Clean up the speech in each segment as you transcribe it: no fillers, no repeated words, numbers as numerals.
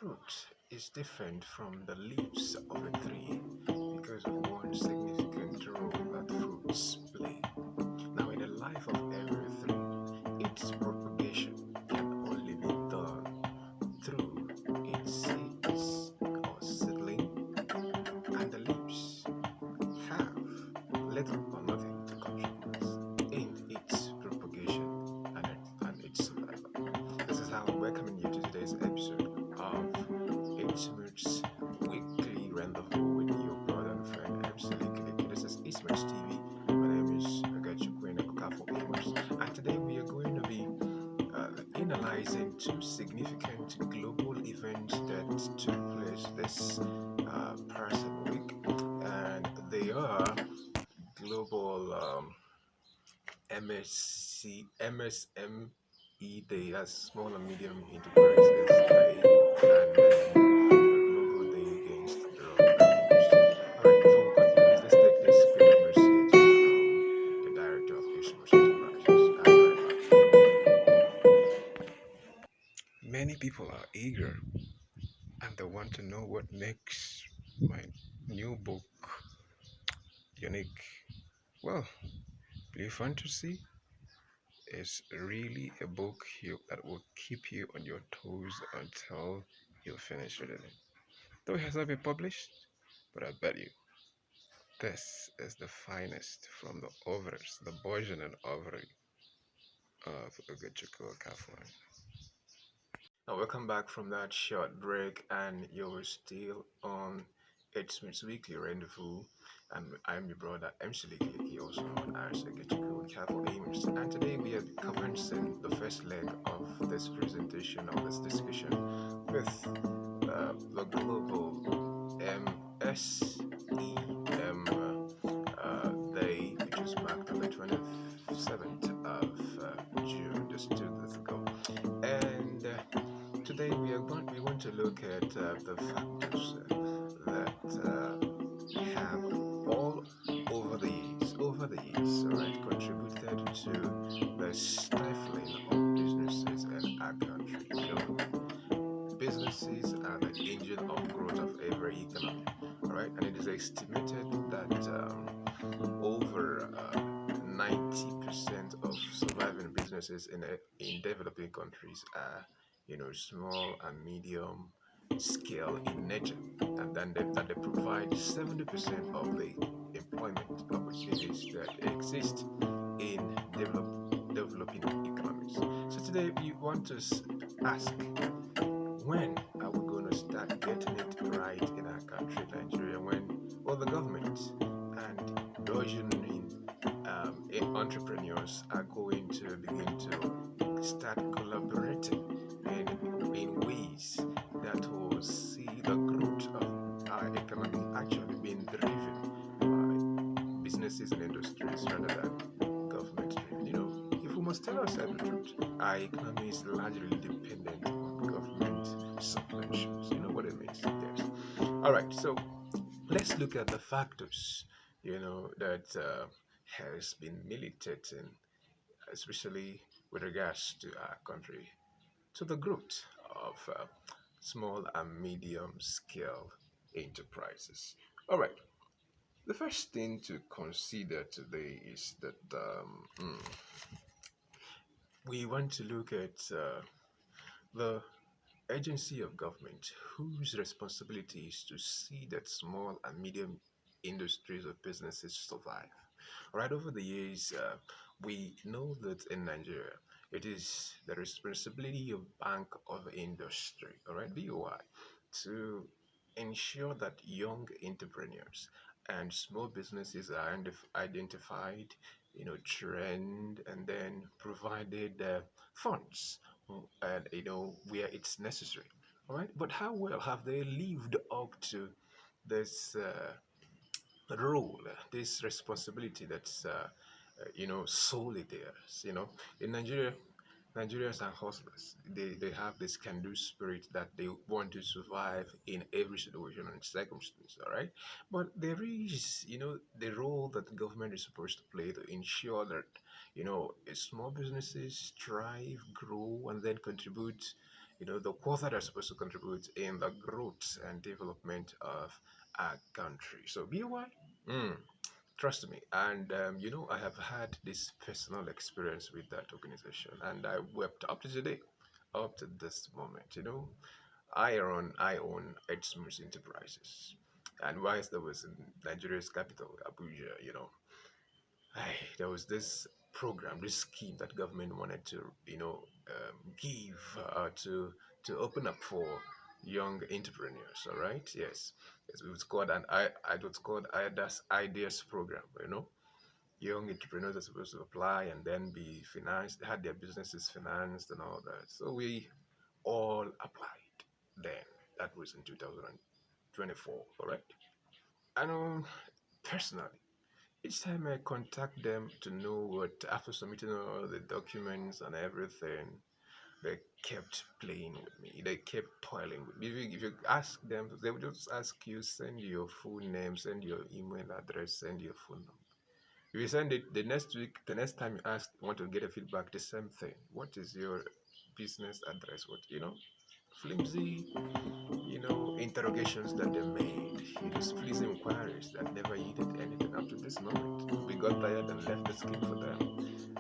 fruit is different from the leaves of a tree because of one significant role that fruits play. Now, in the life of every tree, its propagation can only be done through its seeds or seedling, and the leaves have little or nothing to contribute in its propagation and its survival. This is how I'm welcoming you to today's episode of Isthmus Weekly Rendezvous with your brother and friend MC. This is Isthmus TV. My name is Agachukwene Kokafo Amos, and today we are going to be analyzing two significant global events that took place this past week, and they are global MSME Day, as Small and Medium Enterprises Day, and the Global Day Against Drug Abuse. All right, before we continue, please let's take this quick message from the Director of Isthmus Enterprises. I'll be right back. Many people are eager and they want to know what makes my new book unique. Well, Blue Fantasy is really a book that will keep you on your toes until you finish reading it. Though it has not been published, but I bet you this is the finest from the ovaries, the burgeoning ovary of Ugochukwu Kafwan. Now, welcome back from that short break, and you're still on Smith's Weekly Rendezvous. And I'm your brother, MC Likiliki, also known as Ugochukwu Kafwan. And today we are commencing the first leg of this presentation, of this discussion, with the global MSEM day, which was marked on the 27th of June, just 2 days ago. And today we want to look at the factors that have all over the years, all right, contributed to the stifling of businesses in our country. Businesses are the engine of growth of every economy, all right, and it is estimated that over 90% of surviving businesses in developing countries are, small and medium scale in nature, and then that they provide 70% of the employment opportunities that exist in developing economies. So today we want to ask, when are we going to start getting it right in our country, Nigeria? When all the government and burgeoning entrepreneurs are going to begin to start collaborating in ways that will see the growth of our economy actually being driven by businesses and industries rather than government driven. If we must tell ourselves the truth, our economy is largely dependent on government subventions. You know what it means? Yes. All right, so let's look at the factors, that has been militating, especially with regards to our country, to the growth of small and medium scale enterprises. All right, the first thing to consider today is that we want to look at the agency of government whose responsibility is to see that small and medium industries or businesses survive. Right, over the years, we know that in Nigeria, it is the responsibility of Bank of Industry, all right, BOI, to ensure that young entrepreneurs and small businesses are identified, trained, and then provided funds, and where it's necessary. All right, but how well have they lived up to this role, this responsibility that's solely theirs? In Nigeria, Nigerians are hustlers. They have this can-do spirit that they want to survive in every situation and circumstance. All right, but there is, the role that the government is supposed to play to ensure that small businesses thrive, grow, and then contribute, the quarter that's supposed to contribute in the growth and development of our country. So BY, mm, trust me, and I have had this personal experience with that organization, and I wept up to today, up to this moment. I own Isthmus Enterprises, and whilst there was in Nigeria's capital, Abuja, there was this program, this scheme that government wanted to, give to open up for young entrepreneurs. All right, yes, it was called it was called Ideas Program. Young entrepreneurs are supposed to apply and then be financed, had their businesses financed and all that. So we all applied then. That was in 2024, correct? And personally, each time I contact them to know what, after submitting all the documents and everything, they kept playing with me. They kept toiling with me. If you ask them, they would just ask you, send your full name, send your email address, send your phone number. If you send it the next week, the next time you ask, want to get a feedback, the same thing. What is your business address? What, flimsy, interrogations that they made, flimsy inquiries that never yielded anything up to this moment. We got tired and left the scheme for them.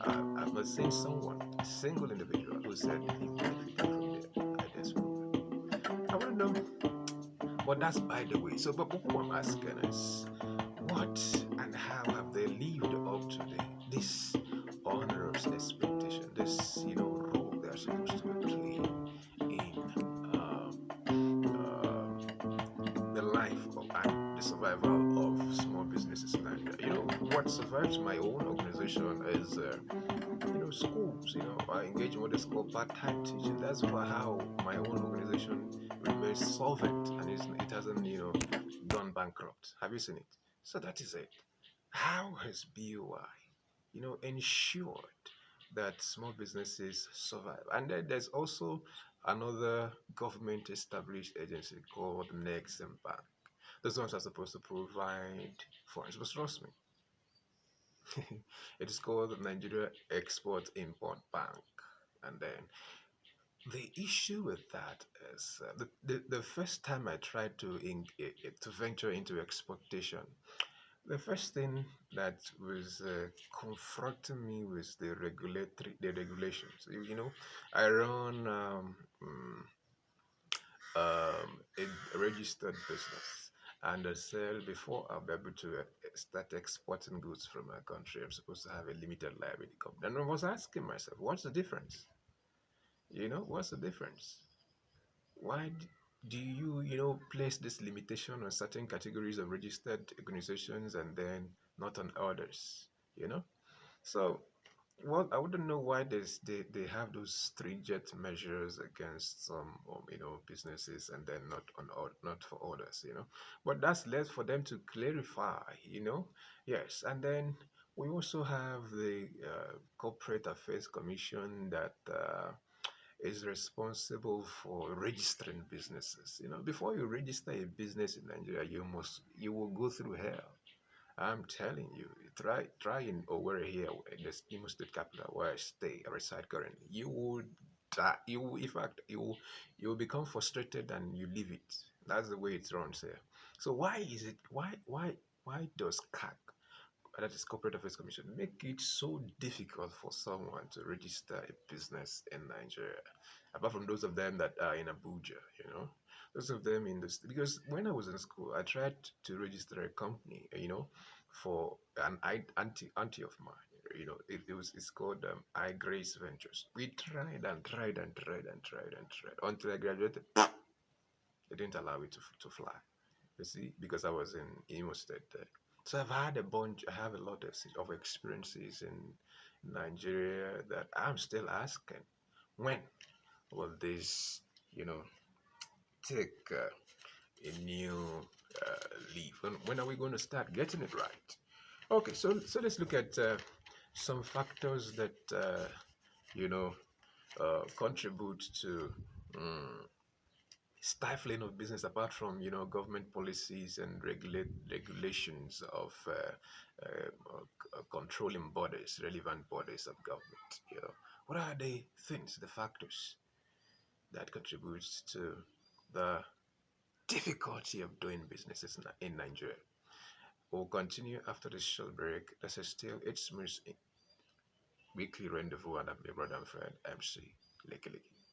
I've not seen someone, a single individual, who said he benefited from the ideas program. I want to know, but that's by the way. So, but who I'm asking is, what and how have they lived up to this onerous expectation, this, role they're supposed to be playing in the life of and the survival of small businesses in Nigeria? What survives my own organization is, schools. I engage in what is called part-time teaching. That's how my own organization remains solvent and it hasn't, gone bankrupt. Have you seen it? So that is it. How has BOI, ensured that small businesses survive? And then there's also another government established agency called Nexim Bank. Those ones are supposed to provide funds, but trust me, it is called the Nigeria Export Import Bank. And then the issue with that is, the first time I tried to venture into exportation, the first thing that was confronting me was the regulations. I run a registered business, and I said before I'll be able to start exporting goods from my country, I'm supposed to have a limited liability company. And I was asking myself, what's the difference? What's the difference? Why do you, place this limitation on certain categories of registered organizations and then not on others? You know? So, well, I wouldn't know why they have those stringent measures against some, businesses and then not for others. But that's left for them to clarify. Yes, and then we also have the Corporate Affairs Commission that is responsible for registering businesses. Before you register a business in Nigeria, you will go through hell. I'm telling you, try in Owerri here, in the Imo State capital where I reside currently. You would die. In fact, you will become frustrated and you leave it. That's the way it runs here. So why is it? Why does CAC, that is Corporate Affairs Commission, make it so difficult for someone to register a business in Nigeria? Apart from those of them that are in Abuja, those of them in this, because when I was in school, I tried to register a company, for an auntie of mine. It's called I Grace Ventures. We tried and tried and tried and tried and tried until I graduated. They didn't allow it to fly. You see, because I was in Imo State there. So I have a lot of experiences in Nigeria that I'm still asking, when will this, you know, take a new leaf? When are we going to start getting it right? Okay, so let's look at some factors that you know contribute to um, stifling of business, apart from government policies and regulations of controlling bodies, relevant bodies of government. What are the things, the factors that contributes to the difficulty of doing businesses in Nigeria. We'll continue after this short break. This is still Isthmus Weekly Rendezvous, and I'm your brother and friend, MC Licky Licky.